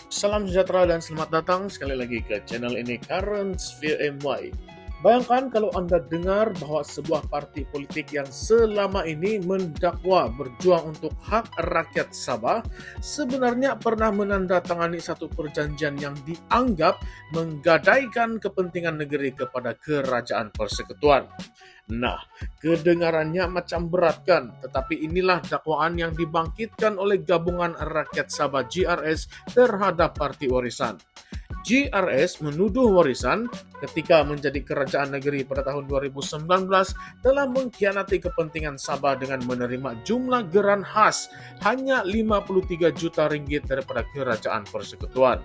Salam sejahtera dan selamat datang sekali lagi ke channel ini Currents VMY. Bayangkan kalau Anda dengar bahwa sebuah parti politik yang selama ini mendakwa berjuang untuk hak rakyat Sabah sebenarnya pernah menandatangani satu perjanjian yang dianggap menggadaikan kepentingan negeri kepada kerajaan persekutuan. Nah, kedengarannya macam berat kan? Tetapi inilah dakwaan yang dibangkitkan oleh Gabungan Rakyat Sabah GRS terhadap Parti Warisan. GRS menuduh Warisan ketika menjadi kerajaan negeri pada tahun 2019 telah mengkhianati kepentingan Sabah dengan menerima jumlah geran khas hanya 53 juta ringgit daripada kerajaan persekutuan.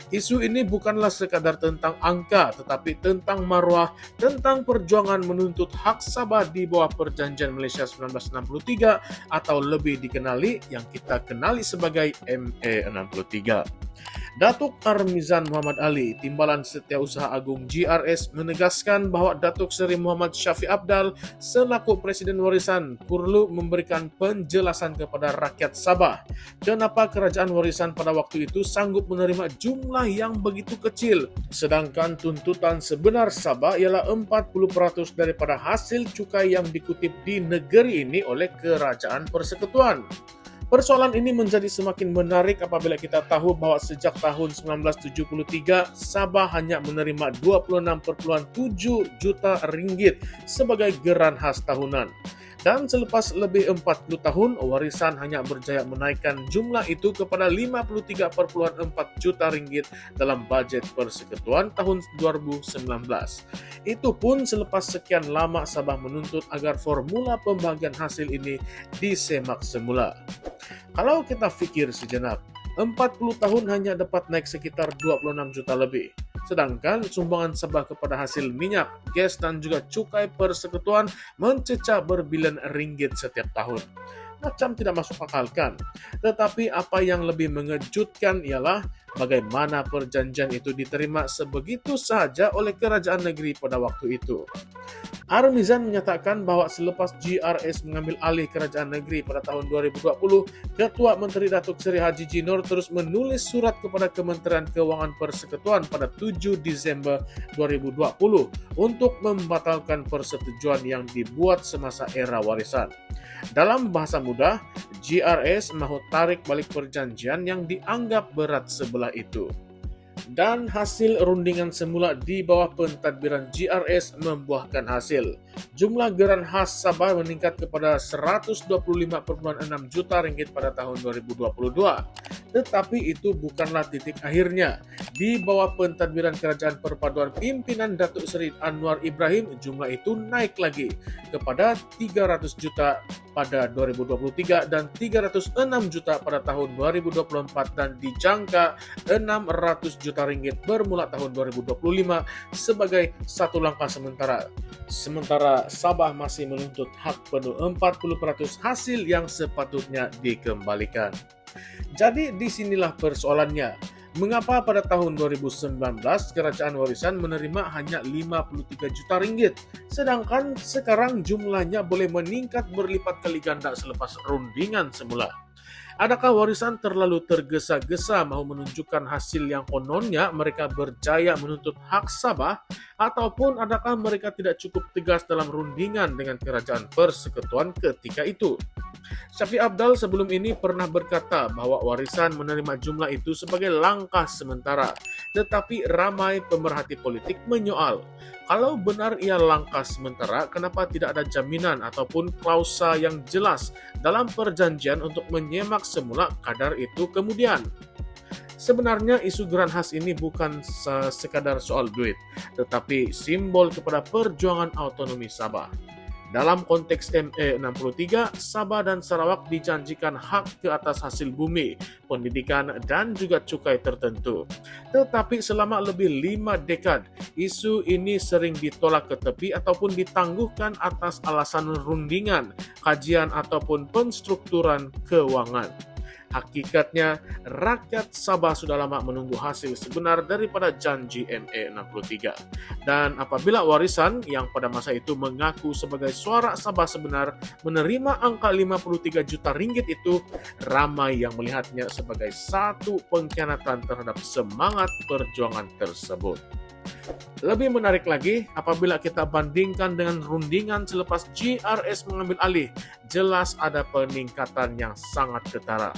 Isu ini bukanlah sekadar tentang angka, tetapi tentang maruah, tentang perjuangan menuntut hak Sabah di bawah Perjanjian Malaysia 1963 atau lebih dikenali yang kita kenali sebagai MA63. Datuk Armizan Muhammad Ali, Timbalan Setiausaha Agung GRS, menegaskan bahwa Datuk Seri Muhammad Syafiq Apdal selaku Presiden Warisan perlu memberikan penjelasan kepada rakyat Sabah kenapa kerajaan Warisan pada waktu itu sanggup menerima jumlah yang begitu kecil, sedangkan tuntutan sebenar Sabah ialah 40% daripada hasil cukai yang dikutip di negeri ini oleh kerajaan persekutuan. Persoalan ini menjadi semakin menarik apabila kita tahu bahwa sejak tahun 1973, Sabah hanya menerima 26,7 juta ringgit sebagai geran khas tahunan. Dan selepas lebih 40 tahun, Warisan hanya berjaya menaikkan jumlah itu kepada 53,4 juta ringgit dalam bajet persekutuan tahun 2019. Itu pun selepas sekian lama Sabah menuntut agar formula pembagian hasil ini disemak semula. Kalau kita fikir sejenak, 40 tahun hanya dapat naik sekitar 26 juta lebih. Sedangkan sumbangan Sabah kepada hasil minyak, gas dan juga cukai persekutuan mencecah berbilion ringgit setiap tahun. Macam tidak masuk akal kan? Tetapi apa yang lebih mengejutkan ialah bagaimana perjanjian itu diterima sebegitu saja oleh kerajaan negeri pada waktu itu. Armizan menyatakan bahwa selepas GRS mengambil alih kerajaan negeri pada tahun 2020, Ketua Menteri Datuk Seri Haji Jinor terus menulis surat kepada Kementerian Keuangan Persekutuan pada 7 Disember 2020 untuk membatalkan persetujuan yang dibuat semasa era Warisan. Dalam bahasa mudah, GRS mahu tarik balik perjanjian yang dianggap berat sebelah itu. Dan hasil rundingan semula di bawah pentadbiran GRS membuahkan hasil. Jumlah geran khas Sabah meningkat kepada 125,6 juta ringgit pada tahun 2022. Tetapi itu bukanlah titik akhirnya. Di bawah pentadbiran Kerajaan Perpaduan pimpinan Datuk Seri Anwar Ibrahim, jumlah itu naik lagi kepada 300 juta pada 2023 dan 306 juta pada tahun 2024 dan dijangka 600 juta ringgit bermula tahun 2025 sebagai satu langkah sementara. Sementara Sabah masih menuntut hak penuh 40% hasil yang sepatutnya dikembalikan. Jadi disinilah persoalannya. Mengapa pada tahun 2019 kerajaan Warisan menerima hanya 53 juta ringgit, sedangkan sekarang jumlahnya boleh meningkat berlipat kali ganda selepas rundingan semula? Adakah Warisan terlalu tergesa-gesa mahu menunjukkan hasil yang kononnya mereka berjaya menuntut hak Sabah, ataupun adakah mereka tidak cukup tegas dalam rundingan dengan kerajaan persekutuan ketika itu? Syafiq Apdal sebelum ini pernah berkata bahwa Warisan menerima jumlah itu sebagai langkah sementara, tetapi ramai pemerhati politik menyoal, kalau benar ia langkah sementara, kenapa tidak ada jaminan ataupun klausa yang jelas dalam perjanjian untuk menyemak semula kadar itu kemudian? Sebenarnya isu geran khas ini bukan sekadar soal duit, tetapi simbol kepada perjuangan autonomi Sabah. Dalam konteks MA63, Sabah dan Sarawak dijanjikan hak ke atas hasil bumi, pendidikan, dan juga cukai tertentu. Tetapi selama lebih 5 dekad, isu ini sering ditolak ke tepi ataupun ditangguhkan atas alasan rundingan, kajian, ataupun penstrukturan keuangan. Hakikatnya, rakyat Sabah sudah lama menunggu hasil sebenar daripada janji ME63. Dan apabila warisan yang pada masa itu mengaku sebagai suara Sabah sebenar menerima angka 53 juta ringgit itu, ramai yang melihatnya sebagai satu pengkhianatan terhadap semangat perjuangan tersebut. Lebih menarik lagi, apabila kita bandingkan dengan rundingan selepas GRS mengambil alih, jelas ada peningkatan yang sangat ketara.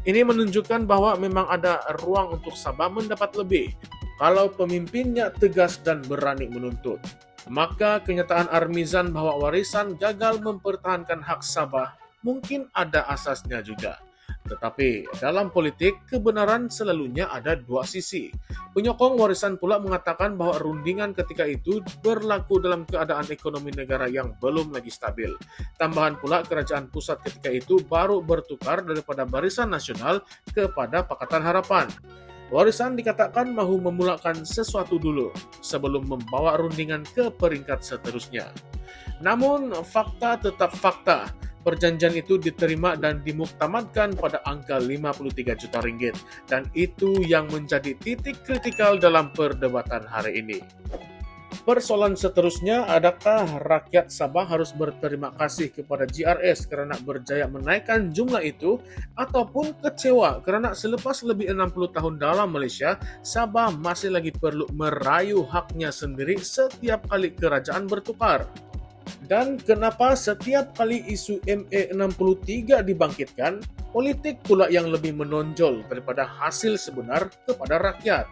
Ini menunjukkan bahwa memang ada ruang untuk Sabah mendapat lebih kalau pemimpinnya tegas dan berani menuntut. Maka kenyataan Armizan bahwa warisan gagal mempertahankan hak Sabah mungkin ada asasnya juga. Tetapi dalam politik, kebenaran selalunya ada dua sisi. Penyokong warisan pula mengatakan bahwa rundingan ketika itu berlaku dalam keadaan ekonomi negara yang belum lagi stabil. Tambahan pula, kerajaan pusat ketika itu baru bertukar daripada Barisan Nasional kepada Pakatan Harapan. Warisan dikatakan mahu memulakan sesuatu dulu sebelum membawa rundingan ke peringkat seterusnya. Namun, fakta tetap fakta. Perjanjian itu diterima dan dimuktamadkan pada angka 53 juta ringgit, dan itu yang menjadi titik kritikal dalam perdebatan hari ini. Persoalan seterusnya, adakah rakyat Sabah harus berterima kasih kepada GRS kerana berjaya menaikkan jumlah itu, ataupun kecewa kerana selepas lebih 60 tahun dalam Malaysia, Sabah masih lagi perlu merayu haknya sendiri setiap kali kerajaan bertukar? Dan kenapa setiap kali isu ME63 dibangkitkan, politik pula yang lebih menonjol daripada hasil sebenar kepada rakyat?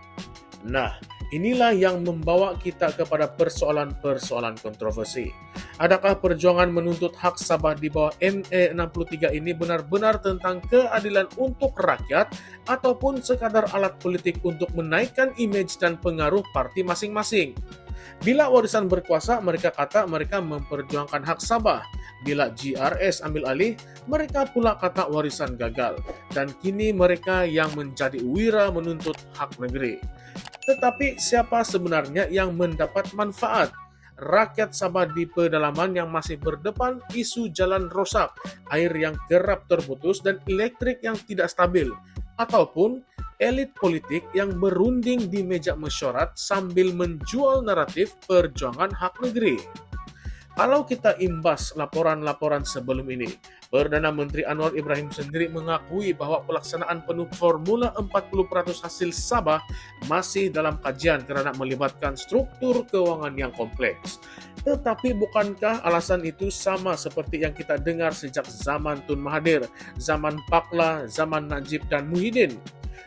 Nah, inilah yang membawa kita kepada persoalan-persoalan kontroversi. Adakah perjuangan menuntut hak Sabah di bawah ME63 ini benar-benar tentang keadilan untuk rakyat, ataupun sekadar alat politik untuk menaikkan imej dan pengaruh parti masing-masing? Bila warisan berkuasa, mereka kata mereka memperjuangkan hak Sabah. Bila GRS ambil alih, mereka pula kata warisan gagal. Dan kini mereka yang menjadi wira menuntut hak negeri. Tetapi siapa sebenarnya yang mendapat manfaat? Rakyat Sabah di pedalaman yang masih berdepan isu jalan rosak, air yang kerap terputus, dan elektrik yang tidak stabil, ataupun elit politik yang berunding di meja mesyuarat sambil menjual naratif perjuangan hak negeri. Kalau kita imbas laporan-laporan sebelum ini, Perdana Menteri Anwar Ibrahim sendiri mengakui bahwa pelaksanaan penuh Formula 40% hasil Sabah masih dalam kajian kerana melibatkan struktur keuangan yang kompleks. Tetapi bukankah alasan itu sama seperti yang kita dengar sejak zaman Tun Mahathir, zaman Pakla, zaman Najib dan Muhyiddin?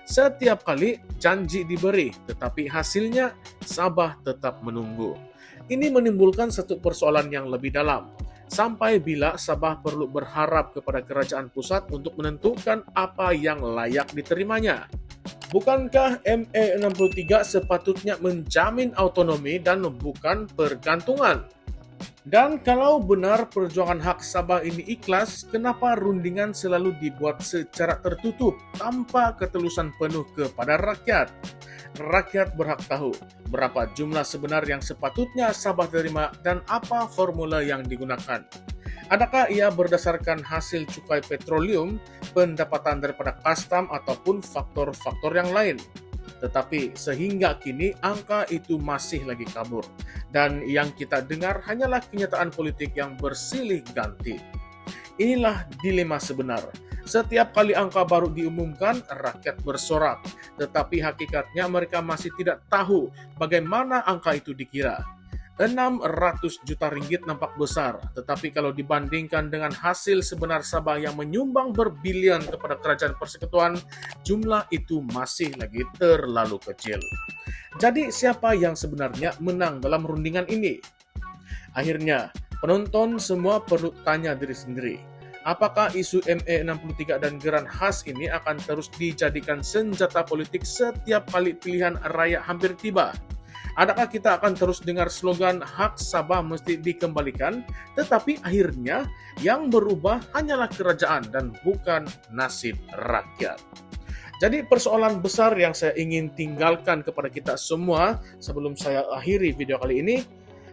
Setiap kali janji diberi, tetapi hasilnya Sabah tetap menunggu. Ini menimbulkan satu persoalan yang lebih dalam. Sampai bila Sabah perlu berharap kepada kerajaan pusat untuk menentukan apa yang layak diterimanya? Bukankah ME63 sepatutnya menjamin autonomi dan bukan pergantungan? Dan kalau benar perjuangan hak Sabah ini ikhlas, kenapa rundingan selalu dibuat secara tertutup tanpa ketulusan penuh kepada rakyat? Rakyat berhak tahu berapa jumlah sebenar yang sepatutnya Sabah terima dan apa formula yang digunakan. Adakah ia berdasarkan hasil cukai petroleum, pendapatan daripada kastam, ataupun faktor-faktor yang lain? Tetapi sehingga kini angka itu masih lagi kabur. Dan yang kita dengar hanyalah kenyataan politik yang bersilih ganti. Inilah dilema sebenar. Setiap kali angka baru diumumkan, rakyat bersorak. Tetapi hakikatnya mereka masih tidak tahu bagaimana angka itu dikira. 600 juta ringgit nampak besar, tetapi kalau dibandingkan dengan hasil sebenar Sabah yang menyumbang berbilion kepada kerajaan persekutuan, jumlah itu masih lagi terlalu kecil. Jadi siapa yang sebenarnya menang dalam rundingan ini? Akhirnya, penonton semua perlu tanya diri sendiri. Apakah isu ME63 dan geran khas ini akan terus dijadikan senjata politik setiap kali pilihan raya hampir tiba? Adakah kita akan terus dengar slogan hak Sabah mesti dikembalikan, tetapi akhirnya yang berubah hanyalah kerajaan dan bukan nasib rakyat? Jadi persoalan besar yang saya ingin tinggalkan kepada kita semua sebelum saya akhiri video kali ini,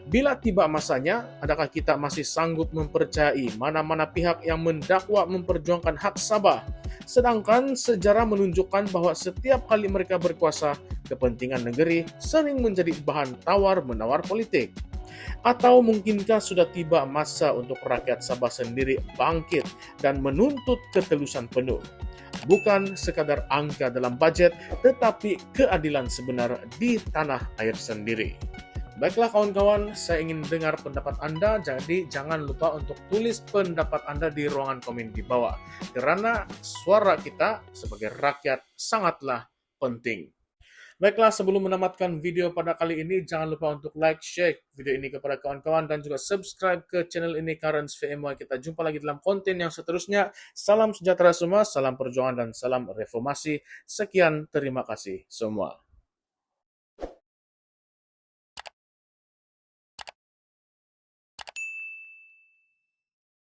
Bila tiba masanya, adakah kita masih sanggup mempercayai mana-mana pihak yang mendakwa memperjuangkan hak Sabah? Sedangkan sejarah menunjukkan bahwa setiap kali mereka berkuasa, kepentingan negeri sering menjadi bahan tawar-menawar politik. Atau mungkinkah sudah tiba masa untuk rakyat Sabah sendiri bangkit dan menuntut ketulusan penuh? Bukan sekadar angka dalam budget, tetapi keadilan sebenar di tanah air sendiri. Baiklah kawan-kawan, saya ingin dengar pendapat Anda, jadi jangan lupa untuk tulis pendapat Anda di ruangan komen di bawah. Karena suara kita sebagai rakyat sangatlah penting. Baiklah, sebelum menamatkan video pada kali ini, jangan lupa untuk like, share video ini kepada kawan-kawan, dan juga subscribe ke channel ini Currents VMY. Kita jumpa lagi dalam konten yang seterusnya. Salam sejahtera semua, salam perjuangan, dan salam reformasi. Sekian, terima kasih semua.